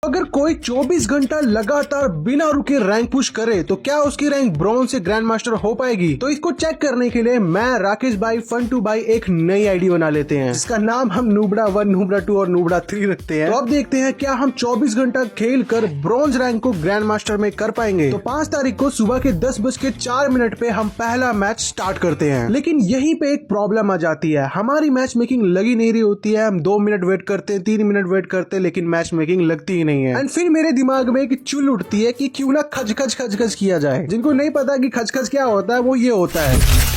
अगर कोई 24 घंटा लगातार बिना रुके रैंक पुश करे तो क्या उसकी रैंक ब्रॉन्ज से ग्रैंड मास्टर हो पाएगी? तो इसको चेक करने के लिए मैं राकेश भाई फन2 भाई एक नई आईडी बना लेते हैं जिसका नाम हम नूबड़ा 1, नूबड़ा 2 और नूबड़ा 3 रखते हैं। तो अब देखते हैं क्या हम 24 घंटा खेल कर ब्रॉन्ज रैंक को ग्रैंड मास्टर में कर पाएंगे। तो 5 तारीख को सुबह के 10:04 पे हम पहला मैच स्टार्ट करते हैं। लेकिन यहीं पे एक प्रॉब्लम आ जाती है, हमारी मैच मेकिंग लगी नहीं रही होती है। हम 2 मिनट वेट करते हैं, 3 मिनट वेट करते हैं, लेकिन मैच मेकिंग लगती ही नहीं है। एंड फिर मेरे दिमाग में एक चुल उठती है कि क्यों ना खच खच किया जाए। जिनको नहीं पता कि खच क्या होता है, वो ये होता है।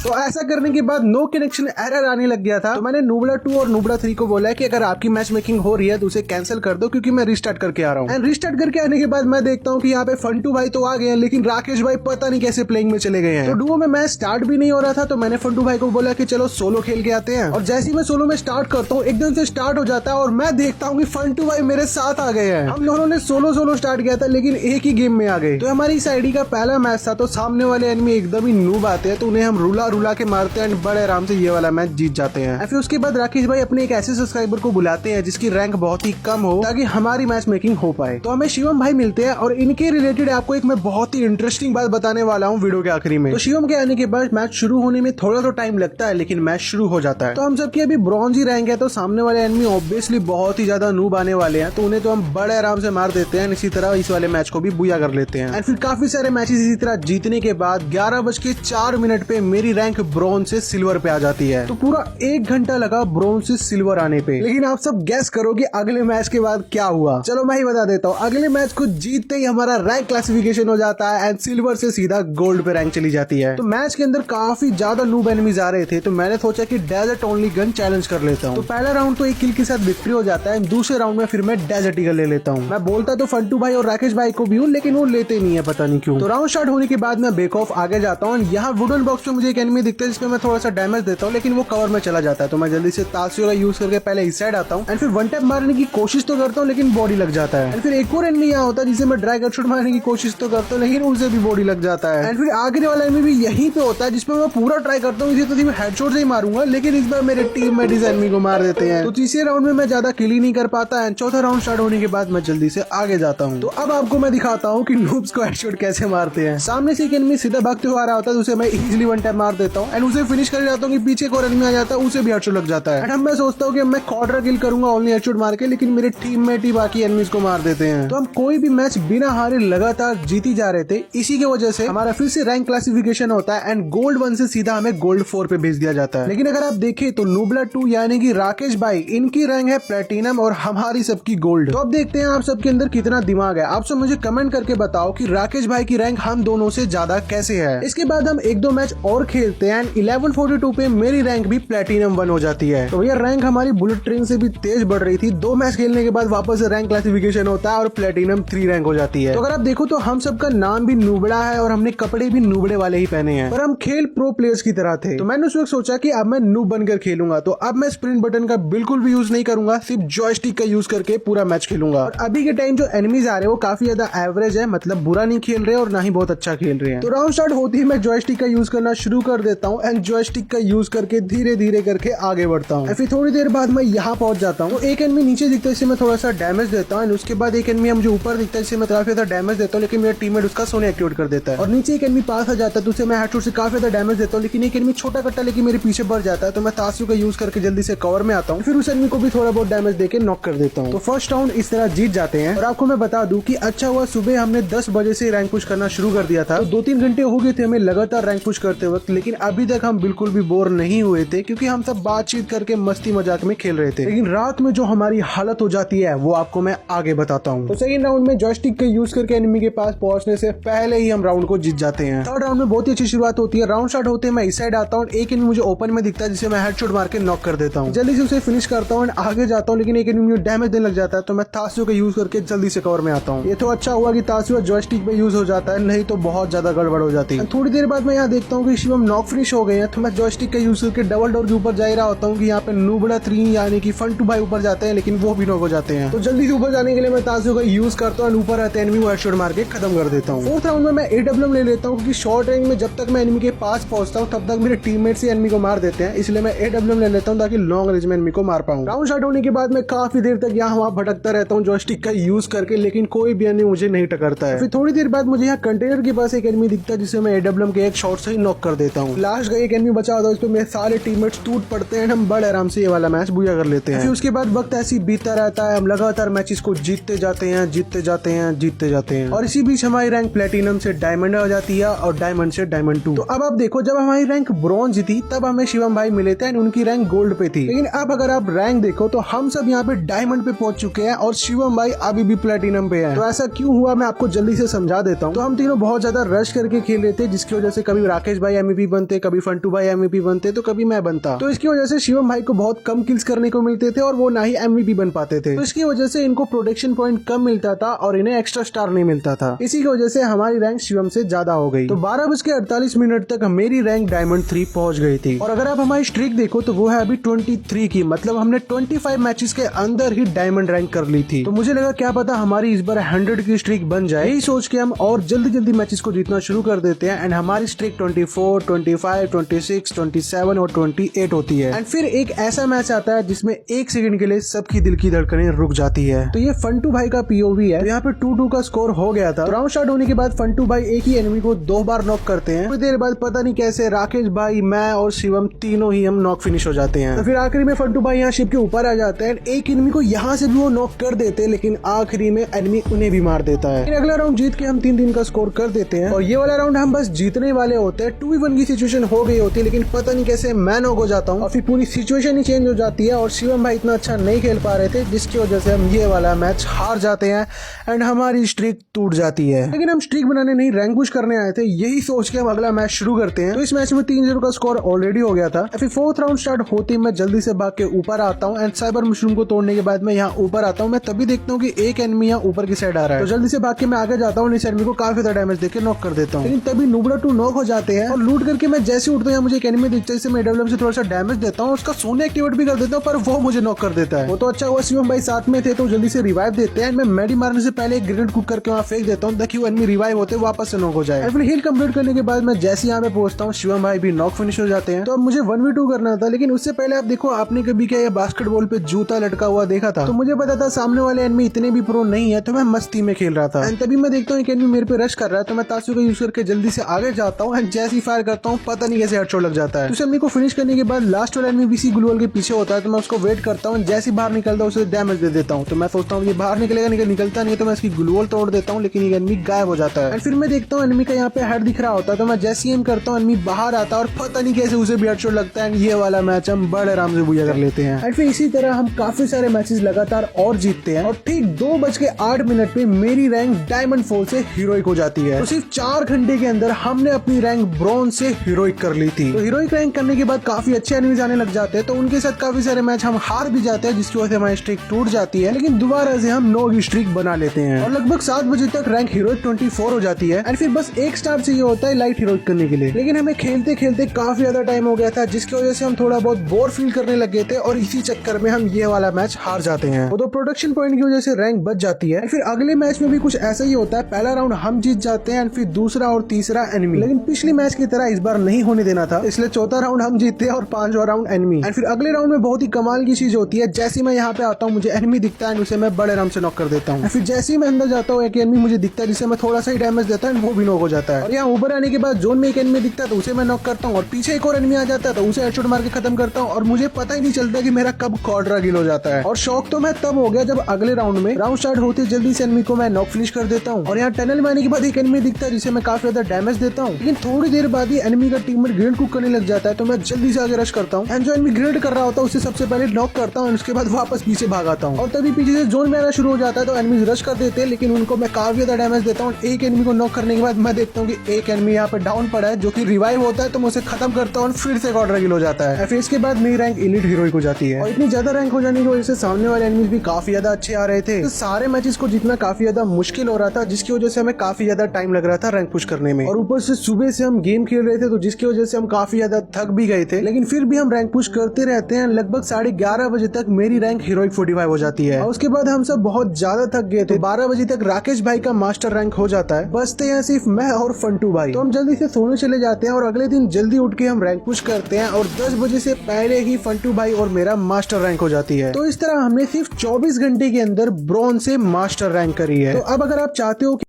तो ऐसा करने के बाद नो कनेक्शन एरर आने लग गया था। तो मैंने नूबड़ा 2 और नूबड़ा 3 को बोला है कि अगर आपकी मैच मेकिंग हो रही है तो उसे कैंसिल कर दो, क्योंकि मैं रिस्टार्ट करके आ रहा हूँ। एंड रिस्टार्ट करके आने के बाद मैं देखता हूँ कि यहाँ पे फन2 भाई तो आ गए हैं, लेकिन राकेश भाई पता नहीं कैसे प्लेइंग में चले गए हैं। तो डुओ में मैच स्टार्ट भी नहीं हो रहा था। तो मैंने फन2 भाई को बोला कि चलो सोलो खेल के आते हैं। और जैसे ही मैं सोलो में स्टार्ट करता हूँ, एकदम से स्टार्ट हो जाता है और मैं देखता हूँ कि फन2 भाई मेरे साथ आ गए हैं। हम दोनों ने सोलो स्टार्ट किया था, लेकिन एक ही गेम में आ गए। तो हमारी इस आईडी का पहला मैच था। तो सामने वाले एनिमी एकदम ही नूब आते हैं, तो उन्हें हम रुला के मारते हैं, बड़े आराम से ये वाला मैच जीत जाते हैं। फिर उसके बाद राकेश भाई अपने एक ऐसे सब्सक्राइबर को बुलाते हैं जिसकी रैंक बहुत ही कम हो, ताकि हमारी मैच मेकिंग हो पाए। तो हमें शिवम भाई मिलते हैं और इनके रिलेटेड आपको एक मैं बहुत ही इंटरेस्टिंग बात बताने वाला हूँ वीडियो के आखिरी में। तो शिवम के आने के बाद मैच शुरू होने में थोड़ा तो टाइम लगता है, लेकिन मैच शुरू हो जाता है। तो हम सबकी अभी ब्रॉन्ज ही रैंक है, तो सामने वाले एनिमी ऑब्वियसली बहुत ही ज्यादा नूब आने वाले हैं, तो उन्हें तो हम बड़े आराम से मार देते हैं। इसी तरह इस वाले मैच को भी बुया कर लेते हैं। फिर काफी सारे मैचेस इसी तरह जीतने के बाद 11:04 पे मेरी रैंक ब्रॉन्ज से सिल्वर पे आ जाती है। तो पूरा 1 घंटा लगा ब्रॉन्ज से सिल्वर आने पे। लेकिन आप सब गैस करो कि अगले मैच के बाद क्या हुआ। चलो मैं ही बता देता हूँ। अगले मैच को जीतते ही हमारा रैंक क्लासिफिकेशन हो जाता है एंड सिल्वर से सीधा गोल्ड पे रैंक चली जाती है। तो मैच के अंदर काफी ज्यादा नूब एनिमीज आ रहे थे, तो मैंने सोचा कि डेजर्ट ओनली गन चैलेंज कर लेता हूँ। तो पहला राउंड तो 1 किल के साथ विक्ट्री हो जाता है। दूसरे राउंड में फिर मैं डेजर्ट ईगल ले लेता हूँ। मैं बोलता तो फन2 भाई और राकेश भाई को भी हूँ, लेकिन वो लेते नहीं है, पता नहीं क्यों। तो राउंड स्टार्ट होने के बाद मैं बेक ऑफ आगे जाता हूँ। यहाँ वुडन बॉक्स में मुझे एक एनिमी दिखता है जिसमें मैं थोड़ा सा डैमेज देता हूँ, लेकिन वो कवर में चला जाता है। तो मैं जल्दी से तासियों का यूज करके पहले इस साइड आता हूँ एंड फिर वन टैप मारने की कोशिश तो करता हूँ, लेकिन बॉडी लग जाता है। एंड फिर एक और एनिमी यहाँ होता है जिसे मैं ड्रैग हेडशॉट मारने की कोशिश तो करता हूँ, लेकिन उसे भी बॉडी लग जाता है। एंड फिर आगे वाला एनिमी भी यहीं पे होता है जिसमें मैं पूरा ट्राई करता हूँ इसे तो हेडशॉट से ही मारूंगा, लेकिन इस बार मेरे टीम में इस एनिमी को मार देते हैं। तो तीसरे राउंड में मैं ज्यादा किल ही नहीं कर पाता एंड चौथा राउंड स्टार्ट होने के बाद मैं जल्दी से आगे जाता हूँ। तो अब आपको मैं दिखाता हूँ कि नूब्स को हेडशॉट कैसे मारते हैं। सामने से एक एनिमी सीधा भागते हुए आ रहा होता है, उसे मैं इजीली वन टैप मार देता हूँ एंड उसे फिनिश कर जाता हूँ कि पीछे एक और एनिमी आ जाता है, उसे भी हेडशॉट लग जाता है। एंड मैं सोचता हूँ कि मैं क्वार्टर किल करूंगा ओनली हेडशॉट मार के, लेकिन मेरे टीममेट ही बाकी एनिमीज को मार देते हैं। तो हम कोई भी मैच बिना हारे लगातार जीती जा रहे थे। इसी की वजह से हमारा फिर से रैंक क्लासिफिकेशन होता है एंड गोल्ड 1 से सीधा हमें गोल्ड 4 पे भेज दिया जाता है। लेकिन अगर आप देखें तो नूबड़ा 2 यानी कि राकेश भाई, इनकी रैंक है प्लेटिनम और हमारी सबकी गोल्ड। तो अब देखते हैं आप सबके अंदर कितना दिमाग है। आप सब मुझे कमेंट करके बताओ कि राकेश भाई की रैंक हम दोनों से ज्यादा कैसे है। इसके बाद हम 1-2 मैच और खेलते हैं एंड 1142 पे मेरी रैंक भी प्लेटिनम 1 हो जाती है। तो ये रैंक हमारी बुलेट ट्रेन से भी तेज बढ़ रही थी। 2 मैच खेलने के बाद वापस रैंक क्लासिफिकेशन होता है और प्लेटिनम 3 रैंक हो जाती है। तो अगर आप देखो तो हम सबका नाम भी नूबड़ा है और हमने कपड़े भी नूबड़े वाले ही पहने हैं, पर हम खेल प्रो प्लेयर्स की तरह थे। तो मैंने उस वक्त सोचा कि अब मैं नूब बनकर खेलूंगा। तो अब मैं स्प्रिंट बटन का बिल्कुल भी यूज नहीं करूंगा, सिर्फ जॉयस्टिक का यूज करके पूरा मैच खेलूंगा। और अभी के टाइम जो एनिमीज आ रहे हैं वो काफी ज्यादा एवरेज है, मतलब बुरा नहीं खेल रहे और ना ही बहुत अच्छा खेल रहे हैं। तो राउंड स्टार्ट होते ही मैं जॉयस्टिक का यूज करना शुरू कर देता हूँ एंड जॉयस्टिक का यूज करके धीरे धीरे करके आगे बढ़ता हूँ। फिर थोड़ी देर बाद मैं यहाँ पहुंच जाता हूँ। तो एक एनिमी नीचे दिखता है, इसे मैं थोड़ा सा डैमेज देता हूँ। उसके बाद एक एनिमी मुझे ऊपर दिखता है, इसे मैं काफी ज्यादा डैमेज देता हूँ, लेकिन मेरा टीममेट उसका सोने एक्टिवेट कर देता है। और नीचे एक एनिमी पास आ जाता है, तो उसे मैं हेडशॉट से काफी ज्यादा डैमेज देता हूँ, लेकिन एक एनिमी छोटा कट्टा लेकिन मेरे पीछे बढ़ जाता है। तो मैं तासियों का यूज करके जल्दी से कवर में आता हूँ, फिर उस एनिमी को भी थोड़ा बहुत डैमेज देके नॉक कर देता हूँ। तो फर्स्ट राउंड इस तरह जीत जाते हैं। और आपको मैं बता दूं कि अच्छा हुआ सुबह हमने 10 बजे से रैंक पुश करना शुरू कर दिया था। तो 2-3 घंटे हो गए थे हमें लगातार रैंक पुश करते वक्त, लेकिन अभी तक हम बिल्कुल भी बोर नहीं हुए थे, क्योंकि हम सब बातचीत करके मस्ती मजाक में खेल रहे थे। लेकिन रात में जो हमारी हालत हो जाती है वो आपको मैं आगे बताता हूँ। तो सेकंड राउंड में जॉयस्टिक का यूज करके एनिमी के पास पहुंचने से पहले ही हम राउंड को जीत जाते हैं। थर्ड राउंड में बहुत ही अच्छी शुरुआत होती है। राउंड स्टार्ट होते हैं, मैं इस साइड आता हूँ, एक एनिमी मुझे ओपन में दिखता है जिसे मैं हेडशॉट मार के नॉक कर देता हूँ। जल्दी से उसे फिनिश करता हूँ, आगे जाता हूँ, लेकिन एक एनिमी मुझे डैमेज देने लग जाता है। तो मैं तासियों का यूज करके जल्दी से कवर में आता हूँ। ये तो अच्छा हुआ कि तासियों जॉयस्टिक पे यूज हो जाता है, नहीं तो बहुत ज्यादा गड़बड़ हो जाती है। थोड़ी देर बाद मैं यहाँ देखता हूँ कि शिवम नॉक फिनिश हो गए हैं तो मैं जॉयस्टिक का यूज करके डबल डोर के ऊपर जा ही रहा होता हूँ कि यहाँ पे नूबड़ा 3 यानी कि फंटू भाई ऊपर जाते हैं, लेकिन वो भी नॉक हो जाते हैं। तो जल्दी से ऊपर जाने के लिए मैं ताजो का यूज करता हूँ, ऊपर आते एनिमी को हेडशॉट मार के खत्म कर देता हूँ। फोर्थ राउंड में मैं AWM ले लेता हूँ, क्योंकि शॉर्ट रेंज में जब तक मैं एनिमी के पास पहुंचता हूँ तब तक मेरे टीममेट से एनिमी को मार देते हैं, इसलिए मैं AWM ले लेता हूँ ताकि लॉन्ग रेंज में एनिमी को मार पाऊँ। राउंड स्टार्ट होने के बाद मैं काफी देर तक यहाँ वहाँ भटकता रहता हूँ जॉयस्टिक का यूज करके, लेकिन कोई भी एनिमी मुझे नहीं टकरता है। फिर थोड़ी देर बाद मुझे यहाँ कंटेनर के पास एक एनिमी दिखता है, जिसे मैं AWM के एक शॉट से ही नॉक कर देता हूँ। लास्ट का एक एनिमी बचा होता है, उस पर मेरे सारे टीममेट्स टूट पड़ते हैं, हम बड़े आराम से ये वाला मैच बुया कर लेते हैं। फिर उसके बाद वक्त ऐसी बीतता रहता है, हम लगातार मैचेस को जीतते जाते हैं, जीतते जाते हैं, जीतते जाते हैं, और इसी बीच हमारी रैंक प्लेटिनम से डायमंड हो जाती है और डायमंड से डायमंड 2। तो अब आप देखो, जब हमारी रैंक ब्रॉन्ज थी तब हमें शिवम भाई मिले थे, उनकी रैंक गोल्ड पे थी, लेकिन अब अगर आप रैंक देखो तो हम सब यहाँ पे डायमंड पे पहुंच चुके हैं और शिवम भाई अभी भी प्लेटिनम पे है। तो ऐसा क्यों हुआ मैं आपको जल्दी से समझा देता हूँ। तो हम तीनों बहुत ज्यादा रश करके खेल रहे थे, जिसकी वजह से कभी राकेश भाई MVP बनते, कभी फंटू भाई MVP बनते, तो कभी मैं बनता। तो इसकी वजह से शिवम भाई को बहुत कम किल्स करने को मिलते थे और वो ना ही MVP बन पाते थे। तो इसकी वजह से इनको प्रोटेक्शन पॉइंट कम मिलता था और इन्हें एक्स्ट्रा स्टार नहीं मिलता था। इसी की वजह से हमारी रैंक शिवम से ज्यादा हो गई। तो 12:48 तक मेरी रैंक डायमंड 3 पहुंच गई थी। और अगर आप हमारी स्ट्रीक देखो तो वो है अभी 23 की, मतलब हमने 25 मैचेस के अंदर ही डायमंड रैंक कर ली थी। तो मुझे लगा क्या पता हमारी इस बार 100 की स्ट्रीक बन जाए, यही सोच के हम और जल्दी मैचेस को जीतना शुरू कर देते हैं। एंड हमारी स्ट्रीक 24, 25, 26, 27 और 28 होती है। एंड फिर एक ऐसा मैच आता है जिसमें 1 सेकंड के लिए सबकी दिल की धड़कनें रुक जाती है। तो ये फंटू भाई का POV है। तो यहाँ पे 2-2 का स्कोर हो गया था। राउंड स्टार्ट होने के बाद फंटू भाई एक ही एनिमी को 2 बार नॉक करते हैं। कुछ देर बाद पता नहीं कैसे राकेश भाई, मैं और शिवम तीनों ही हम नॉक फिनिश हो जाते हैं। तो फिर आखिरी में फंटू भाई यहाँ शिप के ऊपर आ जाते हैं। एक एनिमी को यहाँ से भी वो नॉक कर देते हैं, लेकिन आखिरी में एनिमी उन्हें भी मार देता है। फिर अगला राउंड जीत के हम 3-3 का स्कोर कर देते हैं और ये वाला राउंड हम बस जीतने वाले होते हैं। 2v1 की सिचुएशन हो गई होती है, लेकिन पता नहीं कैसे मैं नॉक हो जाता हूँ और फिर पूरी सिचुएशन ही चेंज हो जाती है और शिवम भाई इतना अच्छा नहीं खेल पा रहे थे, जिसकी वजह से हम ये वाला मैच हार जाते हैं एंड हमारी स्ट्रीक टूट जाती है। लेकिन हम स्ट्रीक बनाने नहीं, रैंक पुश करने आए थे, यही सोच के हम अगला मैच शुरू करते हैं। तो इस मैच में 3-0 का स्कोर ऑलरेडी हो गया था। फिर 4th राउंड स्टार्ट होते ही मैं जल्दी से भाग के ऊपर आता हूँ एंड साइबर मशरूम को तोड़ने के बाद मैं यहाँ ऊपर आता हूँ। मैं तभी देखता हूँ कि एक एनिमी यहाँ ऊपर की साइड आ रहा है, तो जल्दी से भाग के मैं आगे जाता हूँ, इस एनिमी को काफी ज्यादा डैमेज देके नॉक कर देता हूँ। लेकिन तभी नूबड़ा 2 नॉक हो जाते हैं और लूट करके मैं जैसे उठता हूँ मुझे एक एनिमी दिखता है, जिसे मैं AWM से थोड़ा सा डैमेज देता हूँ, उसका सोने एक्टिवेट भी कर देता हूँ, पर वो मुझे नॉक कर देता है। वो तो अच्छा हुआ शिवम भाई साथ में थे तो जल्दी से रिवाइव देते हैं। मैं मेडी मारने से पहले एक ग्रेनेड कुक करके वहाँ फेंक देता हूँ ताकि वो एनिमी रिवाइव होते वापस से नॉक हो जाए। फिर हील कंप्लीट करने के बाद मैं जैसे यहाँ पे पहुंचता हूँ शिवम भाई भी नॉक फिनिश हो जाते हैं। तो अब मुझे 1v2 करना था, लेकिन उससे पहले आप देखो, आपने कभी क्या ये बास्केटबॉल पे जूता लटका हुआ देखा था? तो मुझे पता था सामने वाले एनिमी इतने भी प्रो नहीं है, तो मैं मस्ती में खेल रहा था। एंड तभी मैं देखता हूँ एक एनिमी मेरे पे रश कर रहा है, तो मैं तासु का यूज करके जल्दी से आगे जाता हूँ एंड जैसे ही फायर करता हूँ पता नहीं कैसे हेडशॉट लग जाता है। उस एनिमी को फिनिश करने के बाद लास्ट वाला एनिमी भी ग्लूवॉल के पीछे होता है, तो मैं उसको वेट करता हूँ, जैसे ही बाहर निकलता हूँ उसे डैमेज दे देता हूँ। तो मैं सोचता हूँ ये बाहर निकलेगा, निकलता नहीं, तो मैं इसकी ग्लूवॉल तोड़ देता हूँ, लेकिन ये एनिमी गायब हो जाता है। एंड फिर मैं देखता हूँ एनिमी का यहाँ पे हेड दिख रहा होता है, तो मैं जैसे ही एम करता हूँ एनिमी बाहर आता है और पता नहीं कैसे उसे भी हेडशॉट लगता है। ये वाला मैच हम बड़े आराम से बुया कर लेते हैं। एंड फिर इसी तरह हम काफी सारे मैचेस लगातार और जीतते हैं और ठीक 2:08 पे मेरी रैंक डायमंड 4 से हीरोइक हो जाती है। तो सिर्फ 4 घंटे के अंदर हमने अपनी रैंक ब्रॉन्ज से हीरोइक कर ली थी। तो हीरोइक रैंक करने के बाद काफी अच्छे एनिमीज आने लग जाते हैं, तो उनके साथ काफी सारे मैच हम हार भी जाते हैं, जिसकी वजह से हमारी स्ट्रीक टूट जाती है। लेकिन दोबारा से हम 9 की स्ट्रीक बना लेते हैं और लगभग 7 बजे तक रैंक हीरोइक 24 हो जाती है। एंड फिर बस एक स्टार चाहिए होता है लाइट हीरोइक करने के लिए, लेकिन हमें खेलते खेलते काफी ज्यादा टाइम हो गया था, जिसकी वजह से हम थोड़ा बहुत बोर फील करने लग गए थे और इसी चक्कर में हम ये वाला मैच हार जाते हैं। वो तो प्रोडक्शन पॉइंट की वजह से रैंक बच जाती है। फिर अगले मैच में भी कुछ ऐसा ही होता है, पहला राउंड हम जीत जाते हैं, फिर दूसरा और तीसरा एनिमी। लेकिन पिछली मैच की तरह इस बार नहीं होने देना था, इसलिए चौथा राउंड हम जीतते हैं और 5वां राउंड एनिमी। एंड फिर अगले राउंड में बहुत ही कमाल की चीज होती है, जैसे मैं यहाँ पे आता हूँ मुझे एनिमी दिखता है, उसे मैं बड़े आराम से नॉक कर देता हूँ। फिर जैसे ही मैं अंदर जाता हूँ एक एनिमी मुझे दिखता है, जिसे मैं थोड़ा सा ही डैमेज देता हूँ, वो भी नॉक हो जाता है। और यहाँ ऊपर आने के बाद जोन में एक एनिमी दिखता है तो उसे मैं नॉक करता हूँ और पीछे एक और एनिमी आ जाता है तो उसे हेडशॉट मार के खत्म करता हूँ और मुझे पता ही नहीं चलता कि मेरा कब क्वाड्रा किल हो जाता है। और शौक तो मैं तब हो गया जब अगले राउंड में राउंड स्टार्ट होते जल्दी से एनिमी को मैं नॉक फिनिश कर देता हूँ और यहाँ टनल में आने के बाद एक एनिमी दिखता है जिसे मैं काफी ज्यादा डैमेज देता हूँ। लेकिन थोड़ी देर बाद ही एनिमी का टीममेट ग्रेनेड कुक करने लग जाता है, तो मैं जल्दी से आगे रश करता हूँ एंड जो एनिमी ग्रेनेड कर रहा होता है उसे सबसे पहले नॉक करता हूँ, उसके बाद वापस पीछे भाग आता हूँ और तभी पीछे से जोन में आना शुरू हो जाता है। तो एनिमी रश कर देते हैं, लेकिन उनको मैं काफी ज्यादा डैमेज देता हूँ। एक एनिमी को नॉक करने के बाद मैं देखता हूँ कि एक एनिमी यहाँ पे डाउन पड़ा है जो कि रिवाइव होता है, तो मैं उसे खत्म करता हूँ और फिर से क्वाड्रा किल हो जाता है। फिर इसके बाद मेरी रैंक एलीट हीरोइक हो जाती है और इतनी ज्यादा रैंक हो जाने की वजह से सामने वाले एनिमीज भी काफी ज्यादा अच्छे आ रहे थे, तो सारे मैचेस को जीतना काफी ज्यादा मुश्किल हो रहा था, जिसकी वजह से हमें काफी ज्यादा टाइम लग रहा था रैंक पुश करने में। और ऊपर से सुबह से हम गेम खेल रहे थे, तो जिसकी वजह से हम काफी ज्यादा थक भी गए थे, लेकिन फिर भी हम रैंक पुश करते रहते हैं। लगभग 11:30 बजे तक मेरी रैंक हीरोइक 45 हो जाती है और उसके बाद हम सब बहुत ज्यादा थक गए थे। 12 बजे तक राकेश भाई का मास्टर रैंक हो जाता है, बचते हैं सिर्फ मैं और फंटू भाई। तो हम जल्दी से सोने चले जाते हैं और अगले दिन जल्दी उठ के हम रैंक पुश करते हैं और 10 बजे से पहले ही फंटू भाई और मेरा मास्टर रैंक हो जाती है। तो इस तरह हमने सिर्फ 24 घंटे के अंदर ब्रॉन्ज से मास्टर रैंक करी है। तो अब अगर आप चाहते हो